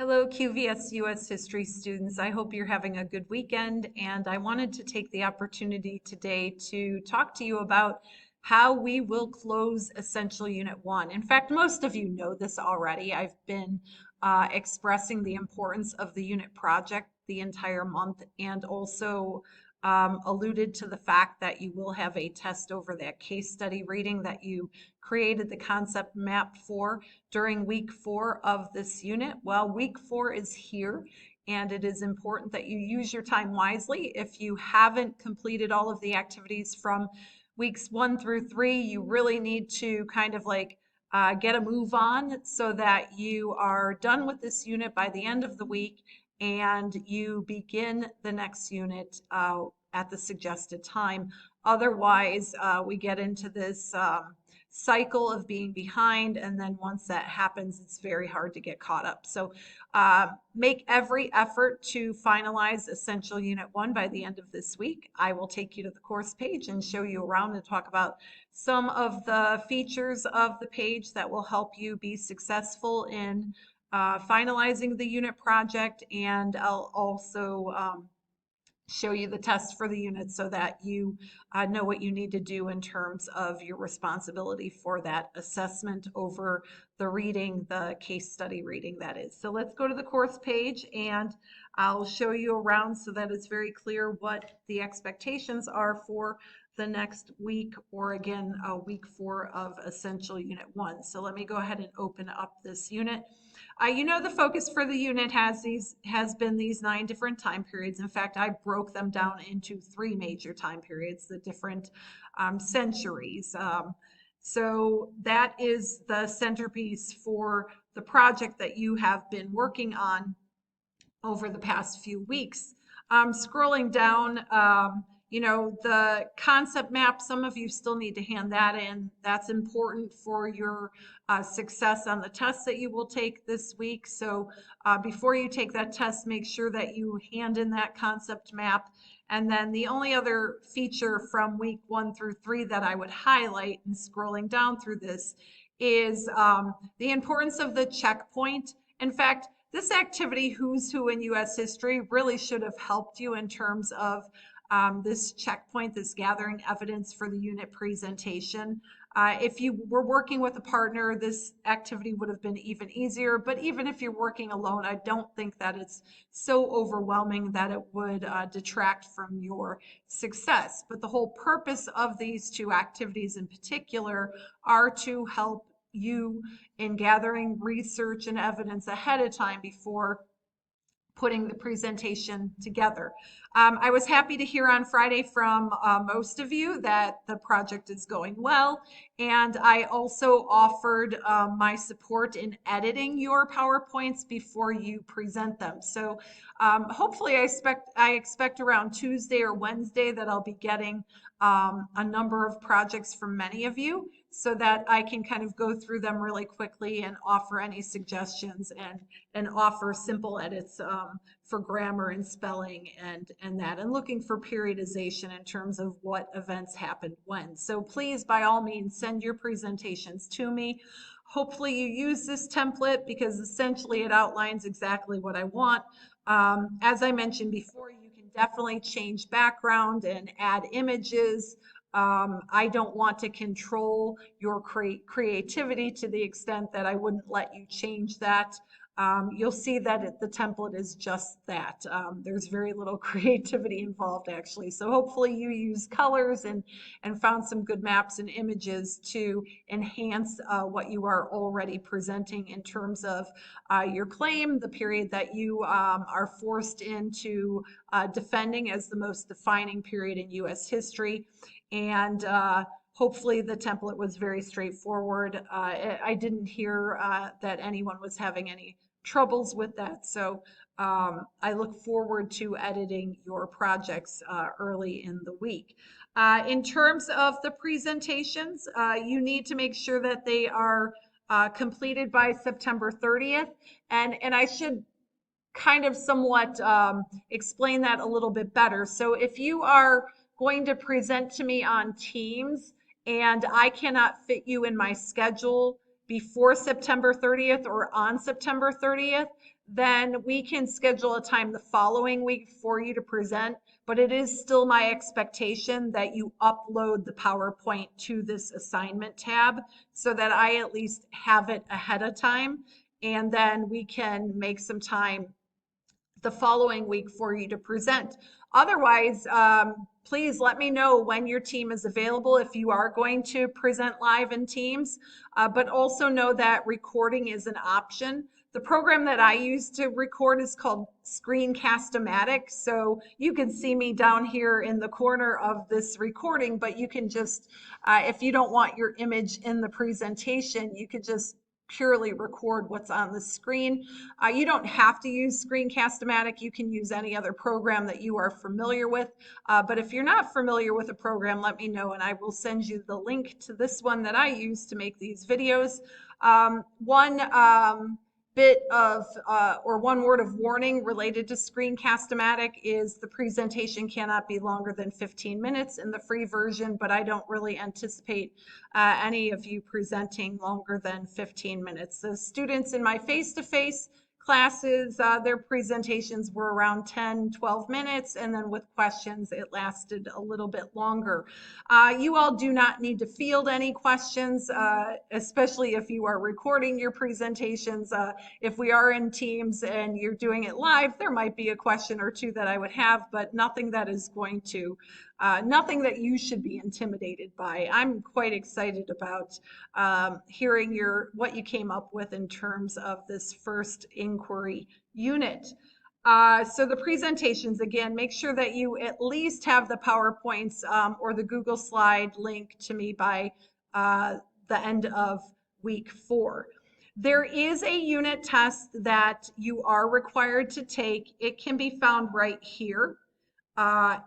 Hello, QVS US History students. I hope you're having a good weekend, and I wanted to take the opportunity today to talk to you about how we will close Essential Unit 1. In fact, most of you know this already. I've been expressing the importance of the unit project the entire month and also alluded to the fact that you will have a test over that case study reading that you created the concept map for during week 4 of this unit. Well, week 4 is here, and it is important that you use your time wisely. If you haven't completed all of the activities from weeks 1 through 3, you really need to kind of like get a move on so that you are done with this unit by the end of the week and you begin the next unit at the suggested time. Otherwise, we get into this cycle of being behind, and then once that happens, it's very hard to get caught up. So make every effort to finalize Essential Unit 1 by the end of this week. I will take you to the course page and show you around and talk about some of the features of the page that will help you be successful in finalizing the unit project, and I'll also show you the test for the unit so that you know what you need to do in terms of your responsibility for that assessment over the reading, the case study reading that is. So let's go to the course page and I'll show you around so that it's very clear what the expectations are for the next week, or again, week 4 of Essential Unit 1. So let me go ahead and open up this unit. You know, the focus for the unit has been these 9 different time periods. In fact, I broke them down into 3 major time periods, the different centuries. So that is the centerpiece for the project that you have been working on over the past few weeks. Scrolling down, you know, the concept map, some of you still need to hand that in. That's important for your success on the test that you will take this week. So before you take that test, make sure that you hand in that concept map. And then the only other feature from week 1 through 3 that I would highlight in scrolling down through this is the importance of the checkpoint. In fact, this activity, Who's Who in U.S. History, really should have helped you in terms of this checkpoint, this gathering evidence for the unit presentation. If you were working with a partner, this activity would have been even easier. But even if you're working alone, I don't think that it's so overwhelming that it would detract from your success. But the whole purpose of these 2 activities in particular are to help you in gathering research and evidence ahead of time before putting the presentation together. I was happy to hear on Friday from most of you that the project is going well, and I also offered my support in editing your PowerPoints before you present them. So hopefully I expect around Tuesday or Wednesday that I'll be getting a number of projects from many of you so that I can kind of go through them really quickly and offer any suggestions and offer simple edits for grammar and spelling and that, and looking for periodization in terms of what events happened when. So please, by all means, send your presentations to me. Hopefully you use this template because essentially it outlines exactly what I want. As I mentioned before, you can definitely change background and add images. I don't want to control your creativity to the extent that I wouldn't let you change that. You'll see that the template is just that. There's very little creativity involved actually. So hopefully you use colors and found some good maps and images to enhance what you are already presenting in terms of your claim, the period that you are forced into defending as the most defining period in U.S. history. And hopefully the template was very straightforward. I didn't hear that anyone was having any troubles with that. So I look forward to editing your projects early in the week. In terms of the presentations, you need to make sure that they are completed by September 30th. And I should kind of somewhat explain that a little bit better. So if you are going to present to me on Teams and I cannot fit you in my schedule before September 30th or on September 30th, then we can schedule a time the following week for you to present. But it is still my expectation that you upload the PowerPoint to this assignment tab so that I at least have it ahead of time. And then we can make some time the following week for you to present. Otherwise, please let me know when your team is available if you are going to present live in Teams, but also know that recording is an option. The program that I use to record is called Screencast-O-Matic. So you can see me down here in the corner of this recording, but you can just, if you don't want your image in the presentation, you could just purely record what's on the screen. You don't have to use Screencast-O-Matic. You can use any other program that you are familiar with. But if you're not familiar with a program, let me know and I will send you the link to this one that I use to make these videos. One bit of or one word of warning related to Screencast-O-Matic is the presentation cannot be longer than 15 minutes in the free version, but I don't really anticipate any of you presenting longer than 15 minutes. The students in my face-to-face classes, their presentations were around 10, 12 minutes, and then with questions, it lasted a little bit longer. You all do not need to field any questions, especially if you are recording your presentations. If we are in Teams and you're doing it live, there might be a question or two that I would have, but nothing that is going to nothing that you should be intimidated by. I'm quite excited about hearing what you came up with in terms of this first inquiry unit. So the presentations, again, make sure that you at least have the PowerPoints or the Google slide link to me by the end of week 4. There is a unit test that you are required to take. It can be found right here.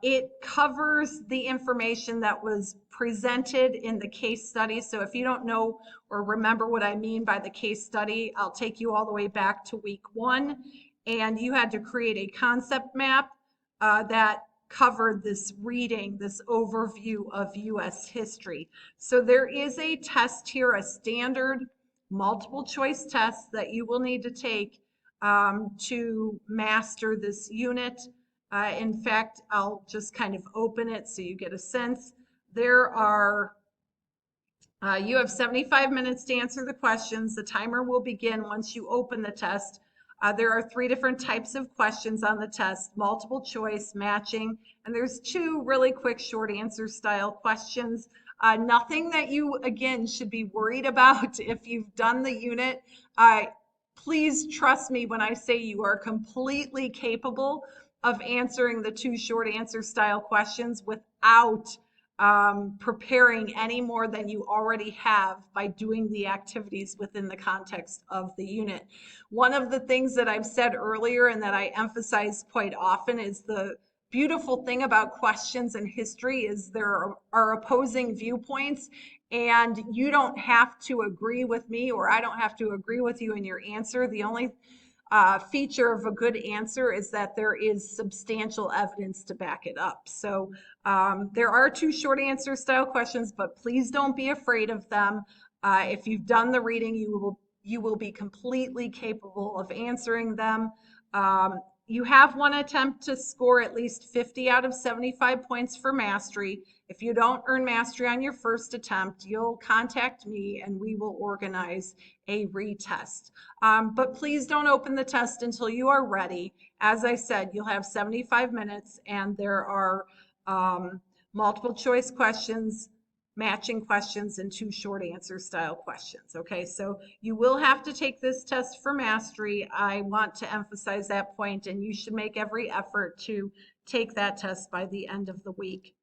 It covers the information that was presented in the case study. So if you don't know or remember what I mean by the case study, I'll take you all the way back to week 1. And you had to create a concept map that covered this reading, this overview of U.S. history. So there is a test here, a standard multiple choice test that you will need to take to master this unit. In fact, I'll just kind of open it so you get a sense. There are, you have 75 minutes to answer the questions. The timer will begin once you open the test. There are 3 different types of questions on the test: multiple choice, matching, and there's 2 really quick short answer style questions. Nothing that you, again, should be worried about if you've done the unit. Please trust me when I say you are completely capable of answering the 2 short answer style questions without preparing any more than you already have by doing the activities within the context of the unit. One of the things that I've said earlier and that I emphasize quite often is the beautiful thing about questions in history is there are opposing viewpoints, and you don't have to agree with me, or I don't have to agree with you in your answer. The only feature of a good answer is that there is substantial evidence to back it up. So there are 2 short answer style questions, but please don't be afraid of them. If you've done the reading, you will be completely capable of answering them. You have 1 attempt to score at least 50 out of 75 points for mastery. If you don't earn mastery on your first attempt, you'll contact me and we will organize a retest. But please don't open the test until you are ready. As I said, you'll have 75 minutes and there are multiple choice questions, matching questions, and 2 short answer style questions. Okay, so you will have to take this test for mastery. I want to emphasize that point, and you should make every effort to take that test by the end of the week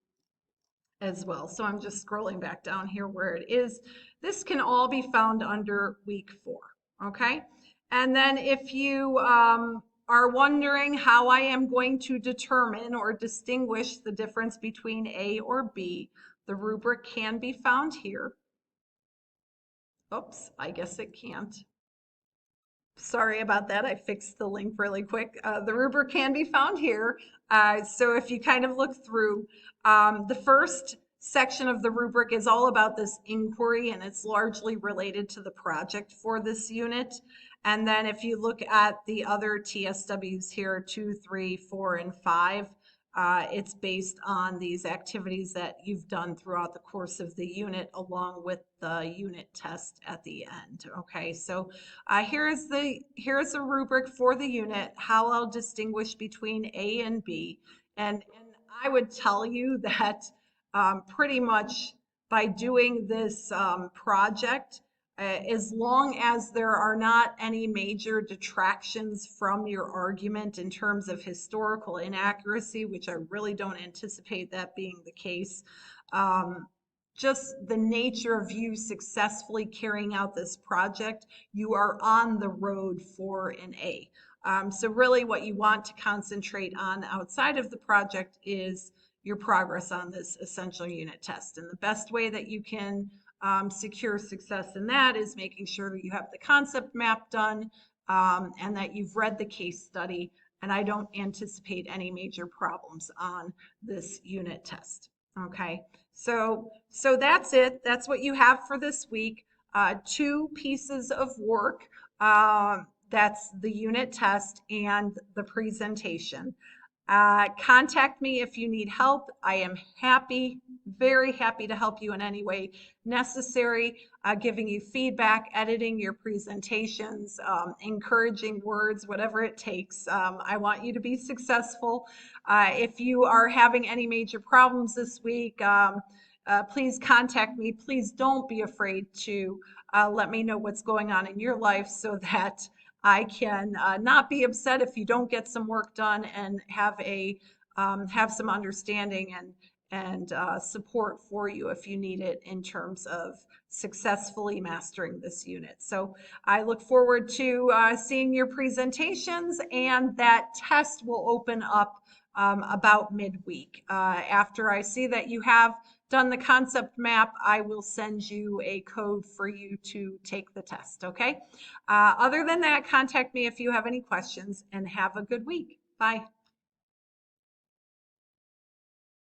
as well. So I'm just scrolling back down here where it is. This can all be found under week 4. Okay, and then if you are wondering how I am going to determine or distinguish the difference between A or B, the rubric can be found here. Oops, I guess it can't. Sorry about that. I fixed the link really quick. The rubric can be found here. So if you kind of look through, the first section of the rubric is all about this inquiry, and it's largely related to the project for this unit. And then if you look at the other TSWs here, 2, 3, 4, and 5, it's based on these activities that you've done throughout the course of the unit, along with the unit test at the end. Okay, so here's the rubric for the unit, how I'll distinguish between A and B. And I would tell you that pretty much by doing this project, as long as there are not any major detractions from your argument in terms of historical inaccuracy, which I really don't anticipate that being the case, just the nature of you successfully carrying out this project, you are on the road for an A. So really what you want to concentrate on outside of the project is your progress on this essential unit test. And the best way that you can secure success in that is making sure that you have the concept map done and that you've read the case study. And I don't anticipate any major problems on this unit test. Okay, so that's it. That's what you have for this week. 2 pieces of work. That's the unit test and the presentation. Contact me if you need help. I am happy, very happy to help you in any way necessary, giving you feedback, editing your presentations, encouraging words, whatever it takes. I want you to be successful. If you are having any major problems this week, please contact me. Please don't be afraid to let me know what's going on in your life so that I can not be upset if you don't get some work done, and have some understanding and support for you if you need it in terms of successfully mastering this unit. So I look forward to seeing your presentations, and that test will open up about midweek. After I see that you have done the concept map, I will send you a code for you to take the test, okay? Other than that, contact me if you have any questions, and have a good week. Bye.